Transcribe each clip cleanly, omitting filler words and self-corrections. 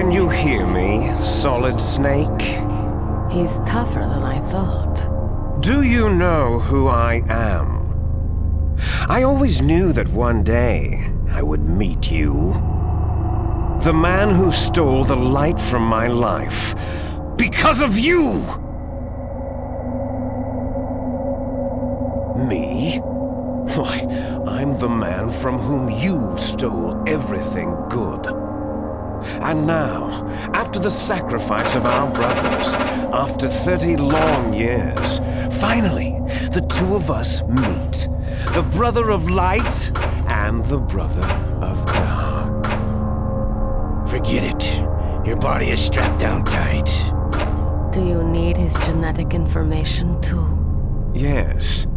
Can you hear me, Solid Snake? He's tougher than I thought. Do you know who I am? I always knew that one day I would meet you. The man who stole the light from my life. Because of you! Me? Why, I'm the man from whom you stole everything good. And now, after the sacrifice of our brothers, after 30 long years, finally, the two of us meet. The brother of light and the brother of dark. Forget it. Your body is strapped down tight. Do you need his genetic information too? Yes.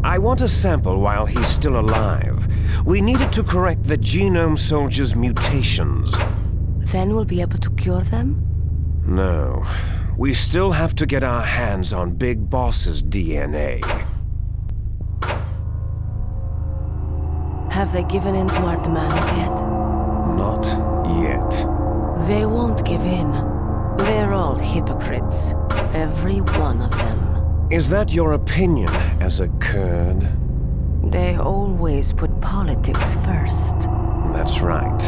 I want a sample while he's still alive. We need it to correct the Genome Soldier's mutations. Then we'll be able to cure them? No. We still have to get our hands on Big Boss's DNA. Have they given in to our demands yet? Not yet. They won't give in. They're all hypocrites. Every one of them. Is that your opinion as a Kurd? They always put politics first. That's right.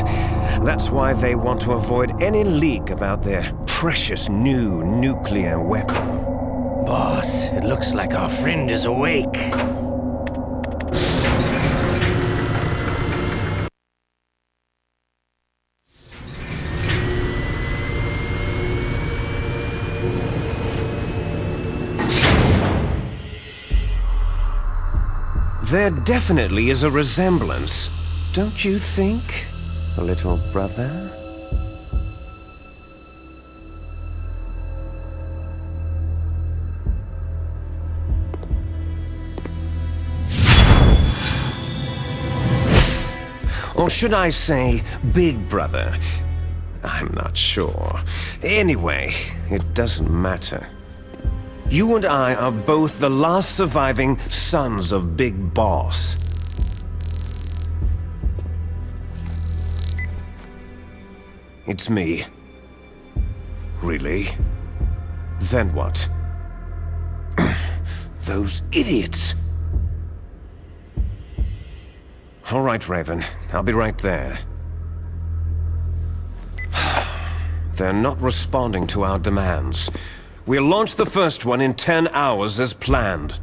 That's why they want to avoid any leak about their precious new nuclear weapon. Boss, it looks like our friend is awake. There definitely is a resemblance, don't you think, little brother? Or should I say, big brother? I'm not sure. Anyway, it doesn't matter. You and I are both the last surviving sons of Big Boss. It's me. Really? Then what? Those idiots! All right, Raven. I'll be right there. They're not responding to our demands. We'll launch the first one in 10 hours as planned.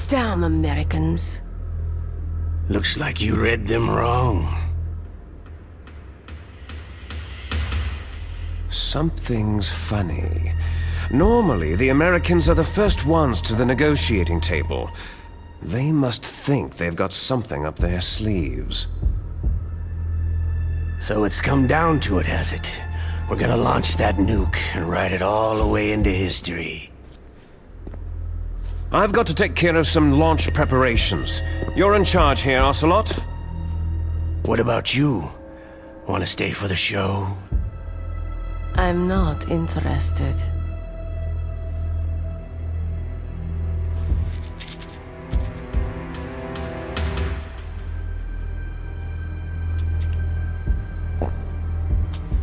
Damn Americans. Looks like you read them wrong. Something's funny. Normally, the Americans are the first ones to the negotiating table. They must think they've got something up their sleeves. So it's come down to it, has it? We're gonna launch that nuke and ride it all the way into history. I've got to take care of some launch preparations. You're in charge here, Ocelot. What about you? Want to stay for the show? I'm not interested.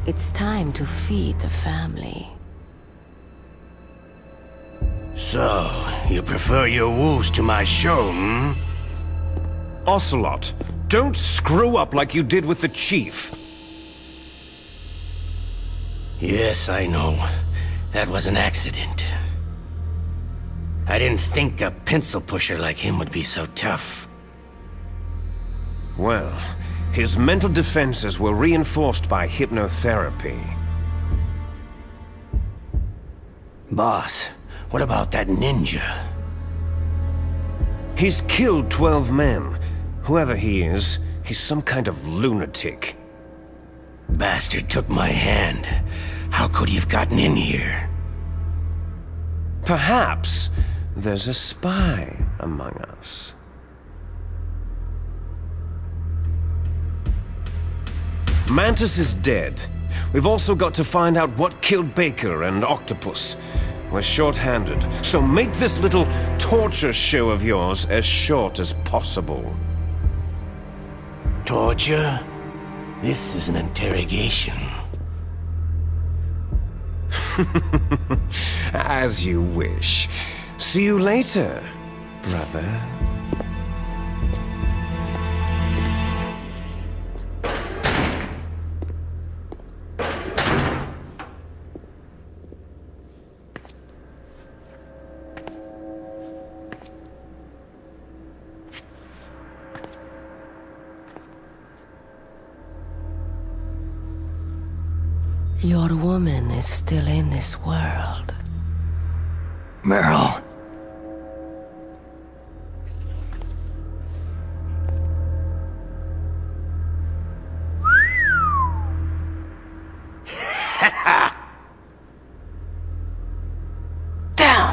It's time to feed the family. So, you prefer your wolves to my show, hmm? Ocelot, don't screw up like you did with the Chief. Yes, I know. That was an accident. I didn't think a pencil pusher like him would be so tough. Well, his mental defenses were reinforced by hypnotherapy. Boss, what about that ninja? He's killed 12 men. Whoever he is, he's some kind of lunatic. Bastard took my hand. How could he have gotten in here? Perhaps there's a spy among us. Mantis is dead. We've also got to find out what killed Baker and Octopus. We're short-handed, so make this little torture show of yours as short as possible. Torture? This is an interrogation. As you wish. See you later, brother. Your woman is still in this world. Meryl. Down!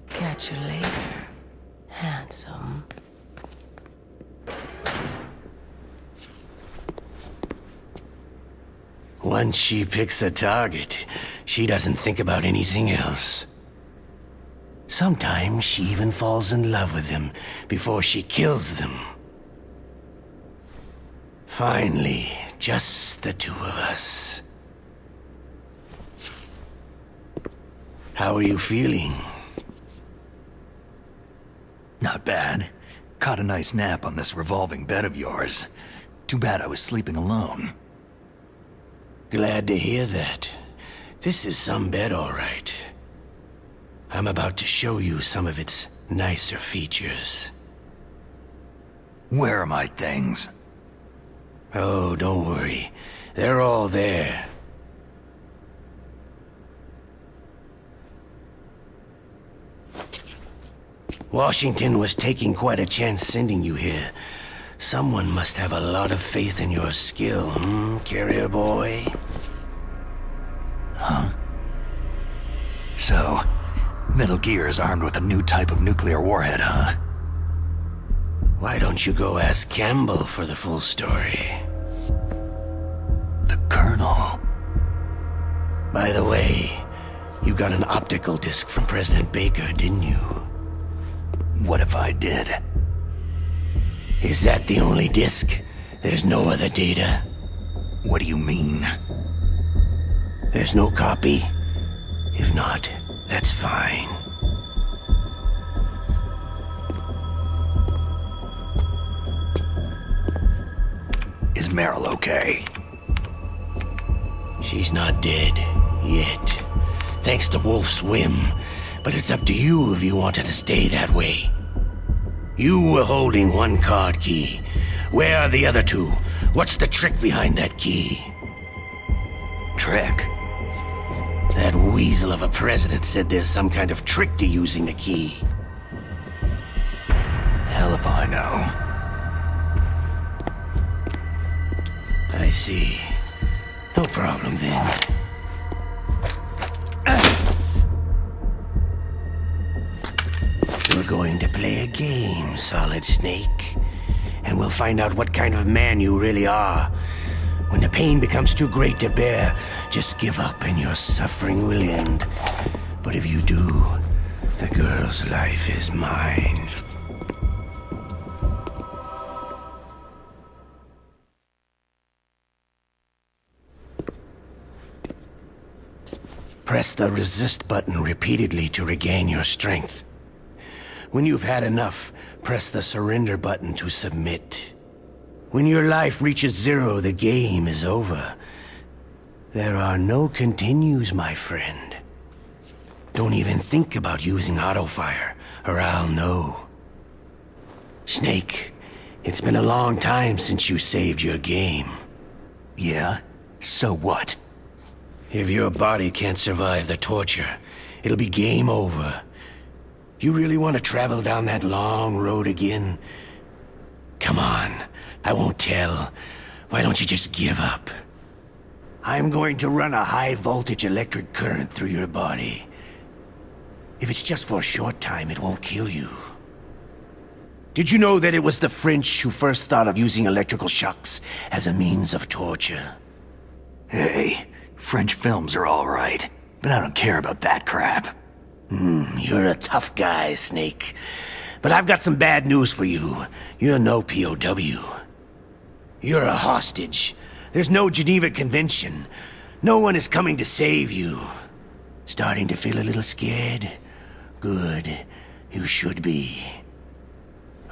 Catch you later, handsome. Once she picks a target, she doesn't think about anything else. Sometimes she even falls in love with them before she kills them. Finally, just the two of us. How are you feeling? Not bad. Caught a nice nap on this revolving bed of yours. Too bad I was sleeping alone. Glad to hear that. This is some bed, all right. I'm about to show you some of its nicer features. Where are my things? Oh, don't worry. They're all there. Washington was taking quite a chance sending you here. Someone must have a lot of faith in your skill, carrier boy? Huh? So, Metal Gear is armed with a new type of nuclear warhead, huh? Why don't you go ask Campbell for the full story? The Colonel. By the way, you got an optical disc from President Baker, didn't you? What if I did? Is that the only disc? There's no other data? What do you mean? There's no copy? If not, that's fine. Is Meryl okay? She's not dead. Yet. Thanks to Wolf's whim. But it's up to you if you want her to stay that way. You were holding one card key. Where are the other two? What's the trick behind that key? Trick? That weasel of a president said there's some kind of trick to using the key. Hell if I know. I see. No problem then. We're going to play a game, Solid Snake. And we'll find out what kind of man you really are. When the pain becomes too great to bear, just give up and your suffering will end. But if you do, the girl's life is mine. Press the resist button repeatedly to regain your strength. When you've had enough, press the surrender button to submit. When your life reaches 0, the game is over. There are no continues, my friend. Don't even think about using auto-fire, or I'll know. Snake, it's been a long time since you saved your game. Yeah? So what? If your body can't survive the torture, it'll be game over. You really want to travel down that long road again? Come on, I won't tell. Why don't you just give up? I'm going to run a high-voltage electric current through your body. If it's just for a short time, it won't kill you. Did you know that it was the French who first thought of using electrical shocks as a means of torture? Hey, French films are all right. but I don't care about that crap. You're a tough guy, Snake. But I've got some bad news for you. You're no POW. You're a hostage. There's no Geneva Convention. No one is coming to save you. Starting to feel a little scared? Good. You should be.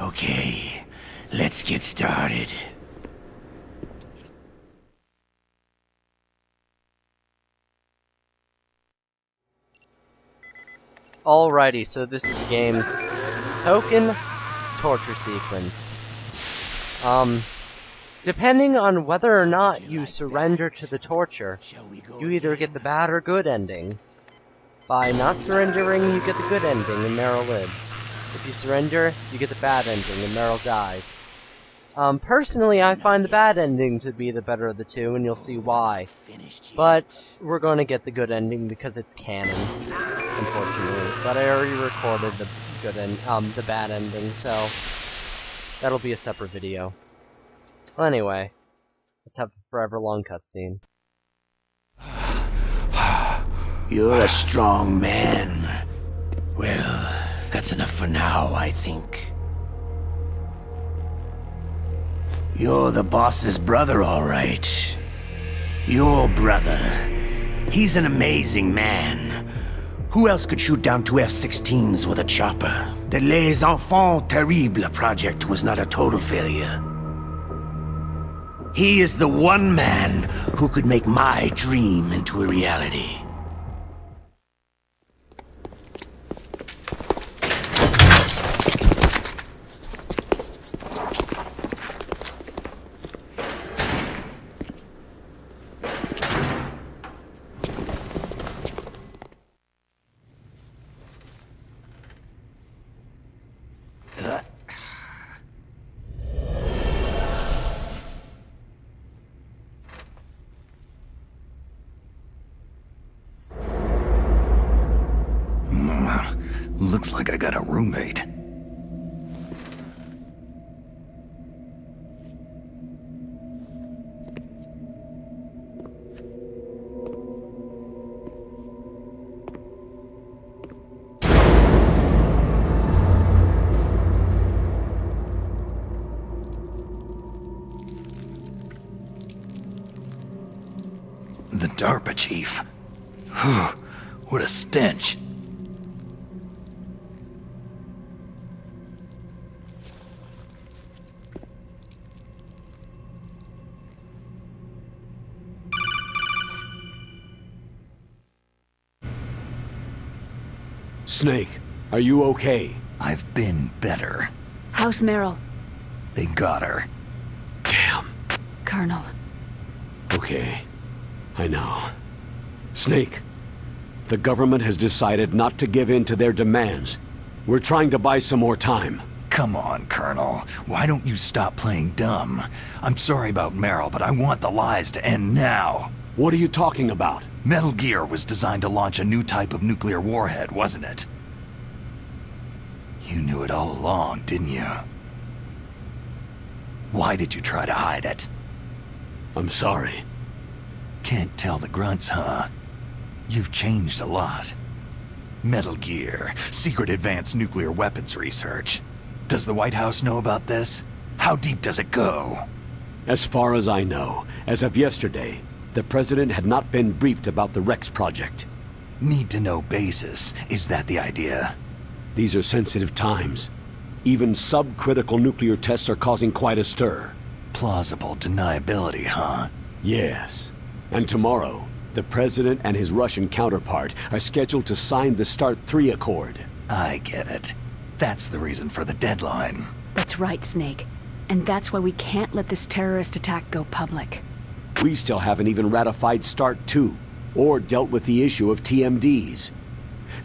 Okay, let's get started. Alrighty, so this is the game's token torture sequence. Depending on whether or not you surrender to the torture, you either get the bad or good ending. By not surrendering, you get the good ending and Meryl lives. If you surrender, you get the bad ending and Meryl dies. Personally, I find the bad ending to be the better of the two, and you'll see why. But we're going to get the good ending because it's canon, unfortunately. But I already recorded the bad ending, so that'll be a separate video. Well, anyway, let's have a forever long cutscene. You're a strong man. Well, that's enough for now, I think. You're the boss's brother, all right. Your brother. He's an amazing man. Who else could shoot down 2 F-16s with a chopper? The Les Enfants Terribles project was not a total failure. He is the one man who could make my dream into a reality. Looks like I got a roommate. The DARPA chief. Whew, what a stench. Snake, are you okay? I've been better. How's Meryl? They got her. Damn. Colonel. Okay. I know. Snake, the government has decided not to give in to their demands. We're trying to buy some more time. Come on, Colonel. Why don't you stop playing dumb? I'm sorry about Meryl, but I want the lies to end now. What are you talking about? Metal Gear was designed to launch a new type of nuclear warhead, wasn't it? You knew it all along, didn't you? Why did you try to hide it? I'm sorry. Can't tell the grunts, huh? You've changed a lot. Metal Gear, secret advanced nuclear weapons research. Does the White House know about this? How deep does it go? As far as I know, as of yesterday, the President had not been briefed about the Rex project. Need-to-know basis. Is that the idea? These are sensitive times. Even subcritical nuclear tests are causing quite a stir. Plausible deniability, huh? Yes. And tomorrow, the President and his Russian counterpart are scheduled to sign the START 3 Accord. I get it. That's the reason for the deadline. That's right, Snake. And that's why we can't let this terrorist attack go public. We still haven't even ratified START 2, or dealt with the issue of TMDs.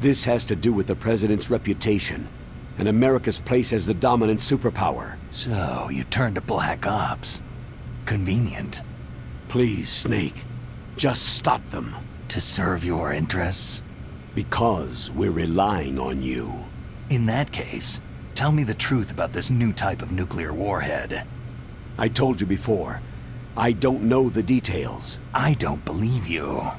This has to do with the President's reputation, and America's place as the dominant superpower. So, you turned to Black Ops. Convenient. Please, Snake, just stop them. To serve your interests? Because we're relying on you. In that case, tell me the truth about this new type of nuclear warhead. I told you before, I don't know the details. I don't believe you.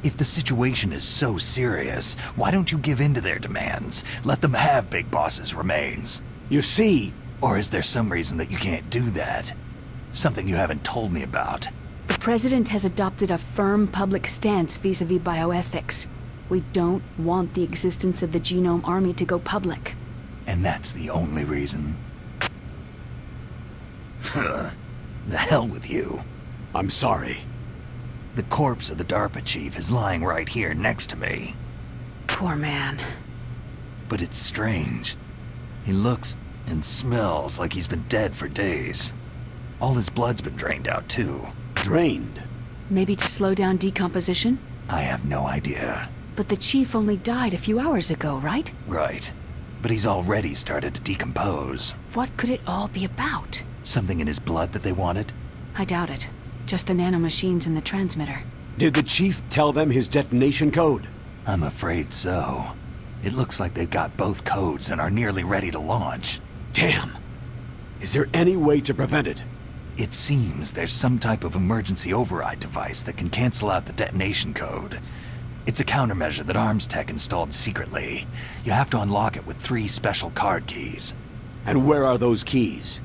If the situation is so serious, why don't you give in to their demands? Let them have Big Boss's remains. You see, Or is there some reason that you can't do that? Something you haven't told me about. The President has adopted a firm public stance vis-a-vis bioethics. We don't want the existence of the Genome Army to go public. And that's the only reason? The hell with you. I'm sorry. The corpse of the DARPA chief is lying right here next to me. Poor man. But it's strange. He looks and smells like he's been dead for days. All his blood's been drained out too. Drained? Maybe to slow down decomposition? I have no idea. But the chief only died a few hours ago, right? Right. But he's already started to decompose. What could it all be about? Something in his blood that they wanted? I doubt it. Just the nanomachines in the transmitter. Did the chief tell them his detonation code? I'm afraid so. It looks like they've got both codes and are nearly ready to launch. Damn. Is there any way to prevent it? It seems there's some type of emergency override device that can cancel out the detonation code. It's a countermeasure that Arms Tech installed secretly. You have to unlock it with 3 special card keys. And where are those keys?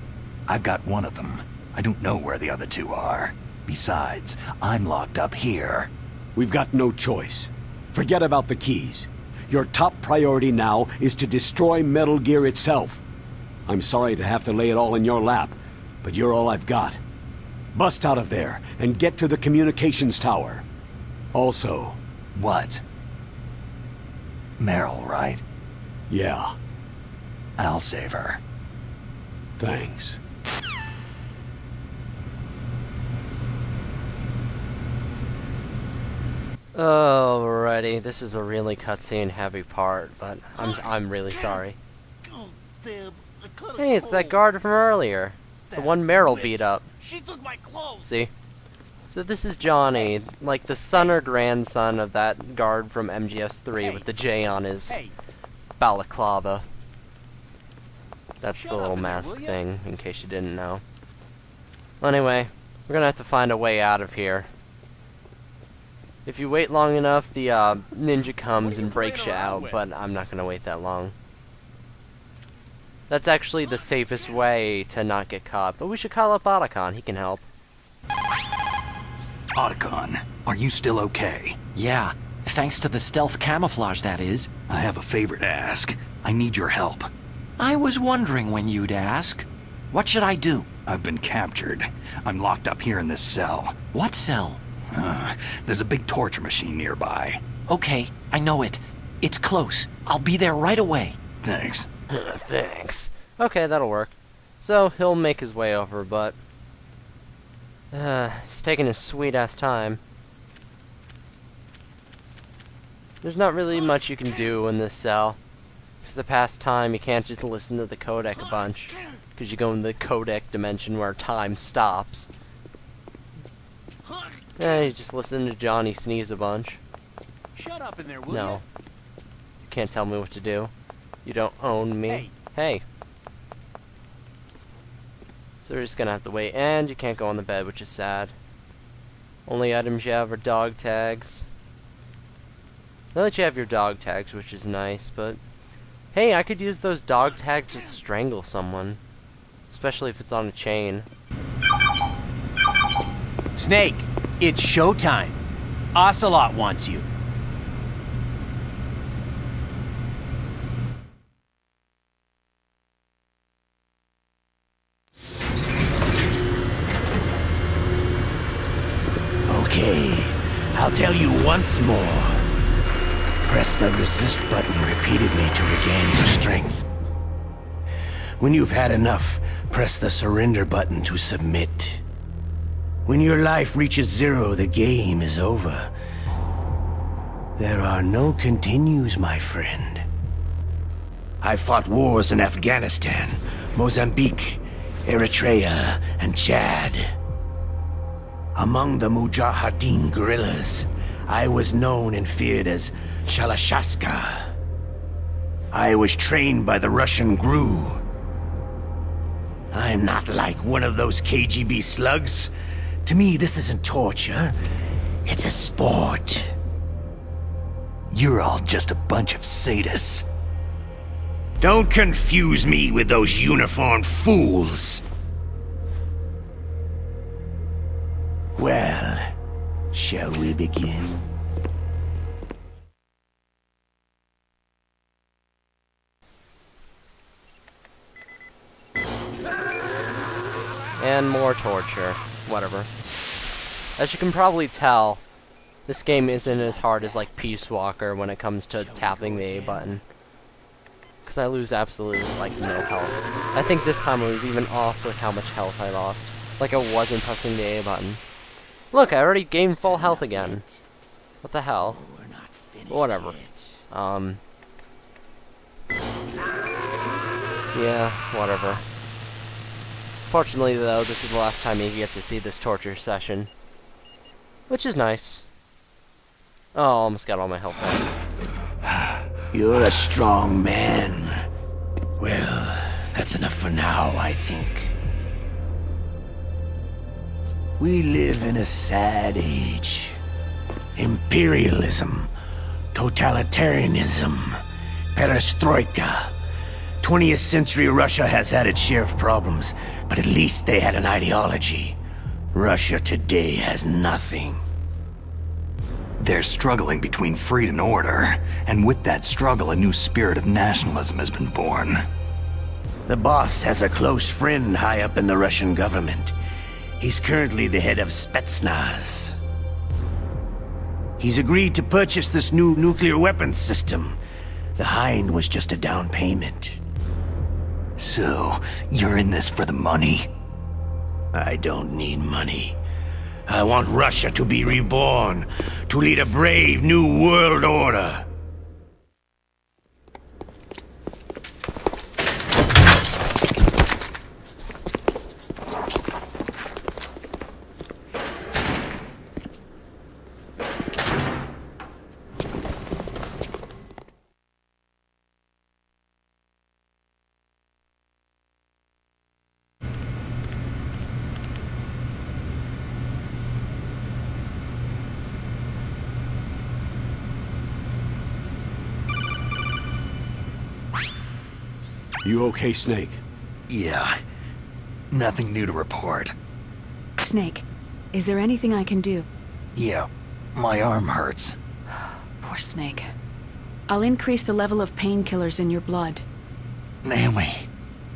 I've got one of them. I don't know where the other 2 are. Besides, I'm locked up here. We've got no choice. Forget about the keys. Your top priority now is to destroy Metal Gear itself. I'm sorry to have to lay it all in your lap, but you're all I've got. Bust out of there and get to the communications tower. Also... What? Meryl, right? Yeah, I'll save her. thanks. Alrighty, this is a really cutscene heavy part, but I'm really sorry. Hey, it's that guard from earlier. The one Meryl beat up. She took my clothes. See? So this is Johnny, like the son or grandson of that guard from MGS3 with the J on his balaclava. That's the little mask thing, in case you didn't know. Anyway, we're gonna have to find a way out of here. If you wait long enough, the ninja comes and breaks you out, but I'm not gonna wait that long. That's actually the safest way to not get caught, but we should call up Otacon, he can help. Otacon, are you still okay? Yeah, thanks to the stealth camouflage, that is. I have a favor to ask. I need your help. I was wondering when you'd ask. What should I do? I've been captured. I'm locked up here in this cell. What cell? There's a big torture machine nearby. Okay, I know it. It's close. I'll be there right away. Thanks. Thanks. Okay, that'll work. So, he'll make his way over, but... he's taking his sweet-ass time. There's not really much you can do in this cell. Because the past time, you can't just listen to the codec a bunch. Because you go in the codec dimension where time stops. You just listen to Johnny sneeze a bunch. Shut up in there, will No. You can't tell me what to do. You don't own me. Hey. So we're just gonna have to wait, and you can't go on the bed, which is sad. Only items you have are dog tags. Now that you have your dog tags, which is nice, but... Hey, I could use those dog tags to strangle someone. Especially if it's on a chain. Snake, it's showtime. Ocelot wants you. Okay, I'll tell you once more. Press the resist button repeatedly to regain your strength. When you've had enough, press the surrender button to submit. When your life reaches 0, the game is over. There are no continues, my friend. I fought wars in Afghanistan, Mozambique, Eritrea, and Chad. Among the Mujahideen guerrillas, I was known and feared as Shalashashka. I was trained by the Russian GRU. I'm not like one of those KGB slugs. To me, this isn't torture. It's a sport. You're all just a bunch of sadists. Don't confuse me with those uniformed fools. Well, shall we begin? And more torture. Whatever. As you can probably tell, this game isn't as hard as like Peace Walker when it comes to tapping the A button. Because I lose absolutely like no health. I think this time I was even off with how much health I lost. Like I wasn't pressing the A button. Look, I already gained full health again. What the hell? Whatever. Yeah, whatever. Fortunately though, this is the last time you get to see this torture session. Which is nice. Oh, almost got all my health back. You're a strong man. Well, that's enough for now, I think. We live in a sad age. Imperialism, totalitarianism, perestroika. 20th century Russia has had its share of problems, but at least they had an ideology. Russia today has nothing. They're struggling between freedom and order, and with that struggle, a new spirit of nationalism has been born. The boss has a close friend high up in the Russian government. He's currently the head of Spetsnaz. He's agreed to purchase this new nuclear weapons system. The Hind was just a down payment. So, you're in this for the money? I don't need money. I want Russia to be reborn, to lead a brave new world order. You okay, Snake? Yeah. Nothing new to report. Snake, is there anything I can do? Yeah, my arm hurts. Poor Snake. I'll increase the level of painkillers in your blood. Naomi,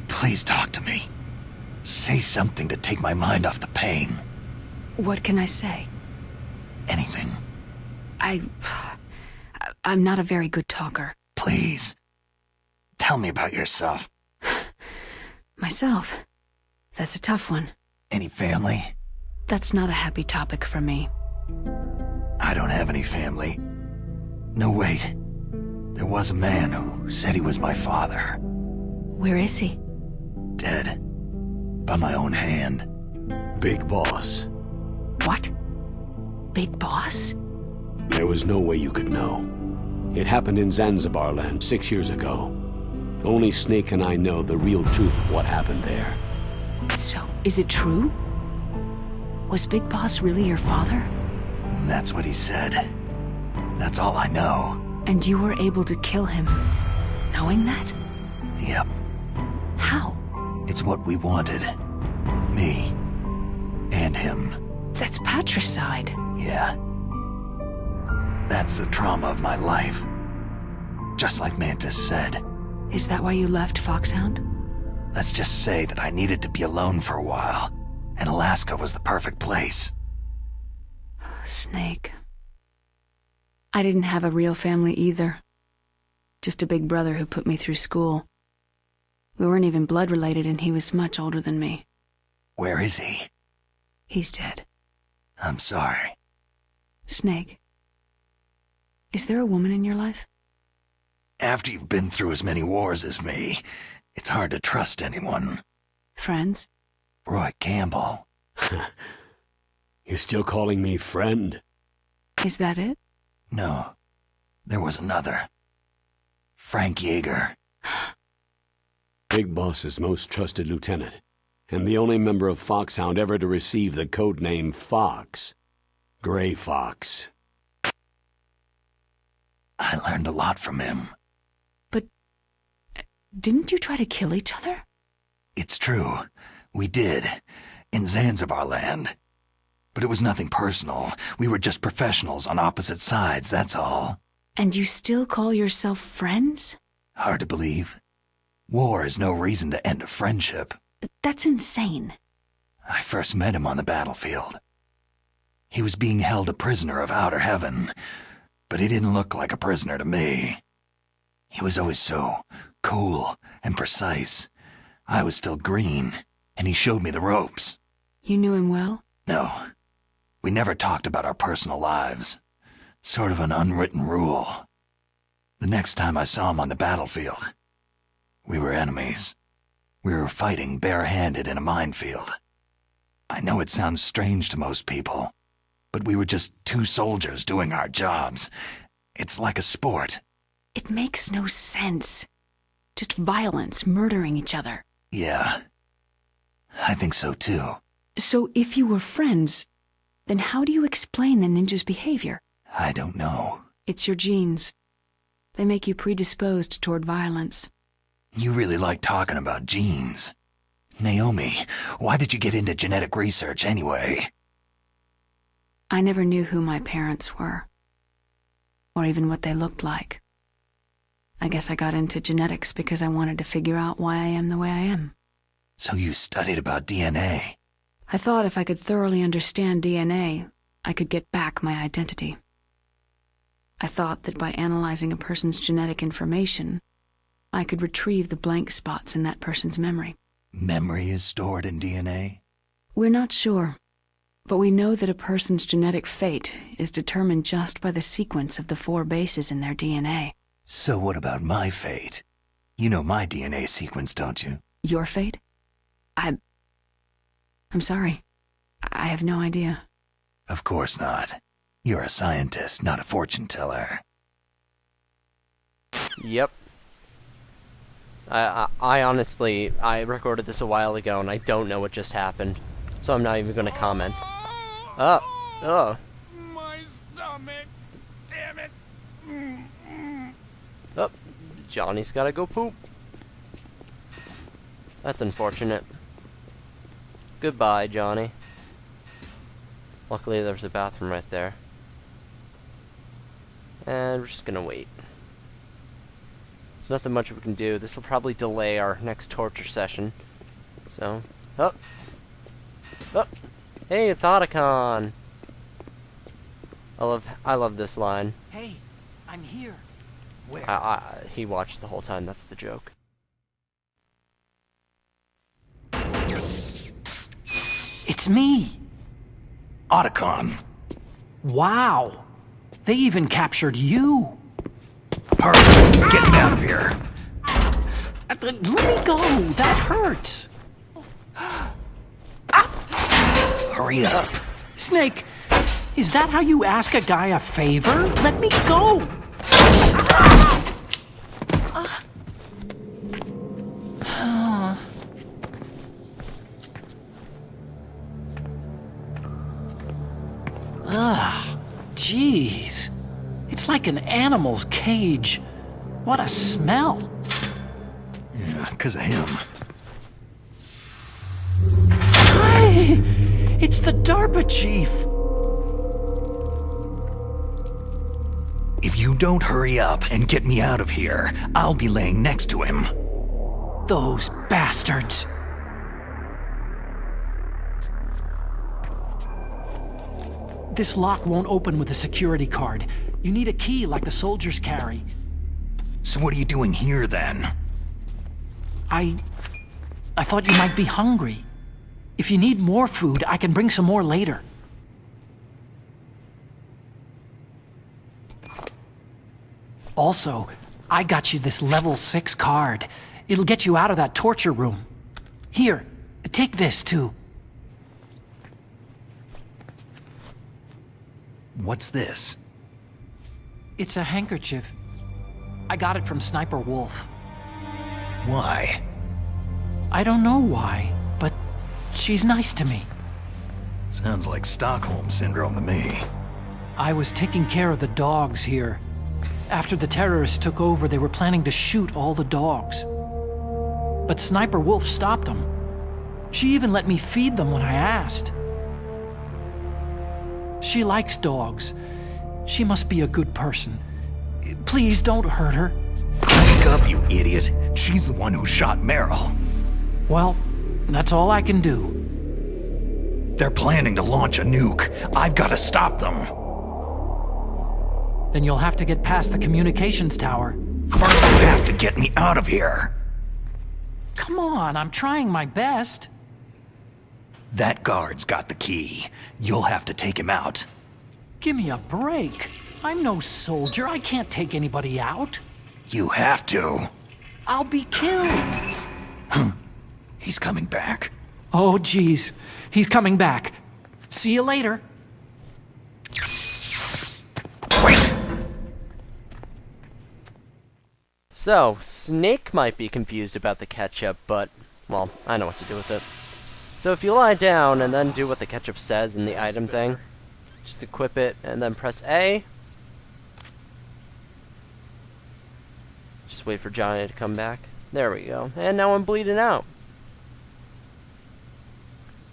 please talk to me. Say something to take my mind off the pain. What can I say? Anything. I'm not a very good talker. Please. Tell me about yourself. Myself? That's a tough one. Any family? That's not a happy topic for me. I don't have any family. No, wait. There was a man who said he was my father. Where is he? Dead. By my own hand. Big Boss. What? Big Boss? There was no way you could know. It happened in Zanzibar land 6 years ago. Only Snake and I know the real truth of what happened there. So, is it true? Was Big Boss really your father? That's what he said. That's all I know. And you were able to kill him, knowing that? Yep. How? It's what we wanted. Me. And him. That's patricide. Yeah. That's the trauma of my life. Just like Mantis said. Is that why you left Foxhound? Let's just say that I needed to be alone for a while, and Alaska was the perfect place. Snake. I didn't have a real family either. Just a big brother who put me through school. We weren't even blood related and he was much older than me. Where is he? He's dead. I'm sorry. Snake. Is there a woman in your life? After you've been through as many wars as me, it's hard to trust anyone. Friends? Roy Campbell. You're still calling me friend? Is that it? No. There was another. Frank Yeager. Big Boss's most trusted lieutenant, and the only member of Foxhound ever to receive the codename Fox. Gray Fox. I learned a lot from him. But didn't you try to kill each other? It's true. We did. In Zanzibar land. But it was nothing personal. We were just professionals on opposite sides, that's all. And you still call yourself friends? Hard to believe. War is no reason to end a friendship. That's insane. I first met him on the battlefield. He was being held a prisoner of outer heaven, but he didn't look like a prisoner to me. He was always so cool and precise. I was still green, and he showed me the ropes. You knew him well? No. We never talked about our personal lives. Sort of an unwritten rule. The next time I saw him on the battlefield, we were enemies. We were fighting barehanded in a minefield. I know it sounds strange to most people, but we were just two soldiers doing our jobs. It's like a sport. It makes no sense. Just violence, murdering each other. Yeah. I think so too. So if you were friends, then how do you explain the ninja's behavior? I don't know. It's your genes. They make you predisposed toward violence. You really like talking about genes. Naomi, why did you get into genetic research anyway? I never knew who my parents were, or even what they looked like. I guess I got into genetics because I wanted to figure out why I am the way I am. So you studied about DNA? I thought if I could thoroughly understand DNA, I could get back my identity. I thought that by analyzing a person's genetic information, I could retrieve the blank spots in that person's memory. Memory is stored in DNA? We're not sure, but we know that a person's genetic fate is determined just by the sequence of the 4 bases in their DNA. So what about my fate? You know my DNA sequence, don't you? Your fate? I'm sorry. I have no idea. Of course not. You're a scientist, not a fortune teller. Yep. I honestly, I recorded this a while ago and I don't know what just happened. So I'm not even going to comment. Oh. My stomach. Damn it. Oh, Johnny's gotta go poop. That's unfortunate. Goodbye, Johnny. Luckily, there's a bathroom right there. And we're just gonna wait. Nothing much we can do. This will probably delay our next torture session. So, oh. Hey, it's Otacon. I love this line. Hey, I'm here. Where? He watched the whole time. That's the joke. It's me. Otacon. Wow. They even captured you. Hurry, get me out of here. Let me go. That hurts. Hurry up. Snake, is that how you ask a guy a favor? Let me go. Jeez. It's like an animal's cage. What a smell. Yeah, 'cause of him. Hi! It's the DARPA chief. If you don't hurry up and get me out of here, I'll be laying next to him. Those bastards. This lock won't open with a security card. You need a key like the soldiers carry. So what are you doing here then? I thought you might be hungry. If you need more food, I can bring some more later. Also, I got you this level 6 card. It'll get you out of that torture room. Here, take this too. What's this? It's a handkerchief. I got it from Sniper Wolf. Why? I don't know why, but she's nice to me. Sounds like Stockholm Syndrome to me. I was taking care of the dogs here. After the terrorists took over, they were planning to shoot all the dogs. But Sniper Wolf stopped them. She even let me feed them when I asked. She likes dogs. She must be a good person. Please don't hurt her. Wake up, you idiot. She's the one who shot Meryl. Well, that's all I can do. They're planning to launch a nuke. I've got to stop them. Then you'll have to get past the communications tower. First, you have to get me out of here. Come on, I'm trying my best. That guard's got the key. You'll have to take him out. Give me a break. I'm no soldier. I can't take anybody out. You have to. I'll be killed. He's coming back. Oh, geez. He's coming back. See you later. Wait! So, Snake might be confused about the ketchup, but, well, I know what to do with it. So if you lie down and then do what the ketchup says in the item thing, just equip it and then press A. Just wait for Johnny to come back. There we go. And now I'm bleeding out.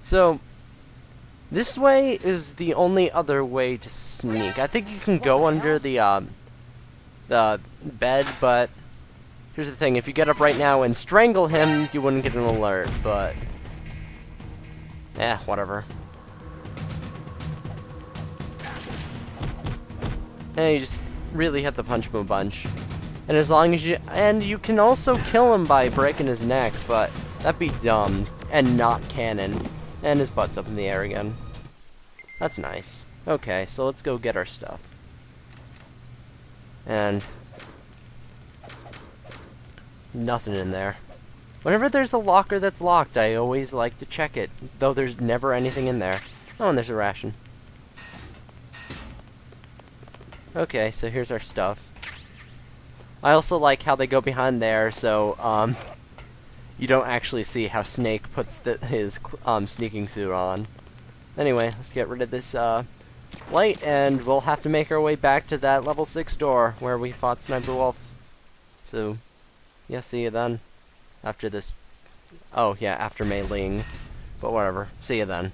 So, this way is the only other way to sneak. I think you can go under the bed, but here's the thing. If you get up right now and strangle him, you wouldn't get an alert, but whatever. And you just really have to punch him a bunch. And as long as you can also kill him by breaking his neck, but that'd be dumb and not canon. And his butt's up in the air again. That's nice. Okay, so let's go get our stuff. And nothing in there. Whenever there's a locker that's locked, I always like to check it, though there's never anything in there. Oh, and there's a ration. Okay, so here's our stuff. I also like how they go behind there, so you don't actually see how Snake puts his sneaking suit on. Anyway, let's get rid of this light, and we'll have to make our way back to that level 6 door where we fought Sniper Wolf. So, yeah, see you then. After this. Oh, yeah, after meleeing. But whatever. See you then.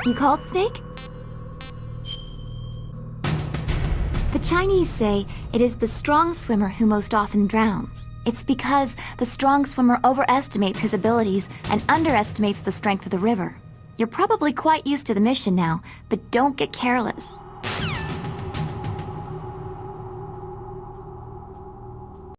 You called, Snake? The Chinese say it is the strong swimmer who most often drowns. It's because the strong swimmer overestimates his abilities and underestimates the strength of the river. You're probably quite used to the mission now, but don't get careless.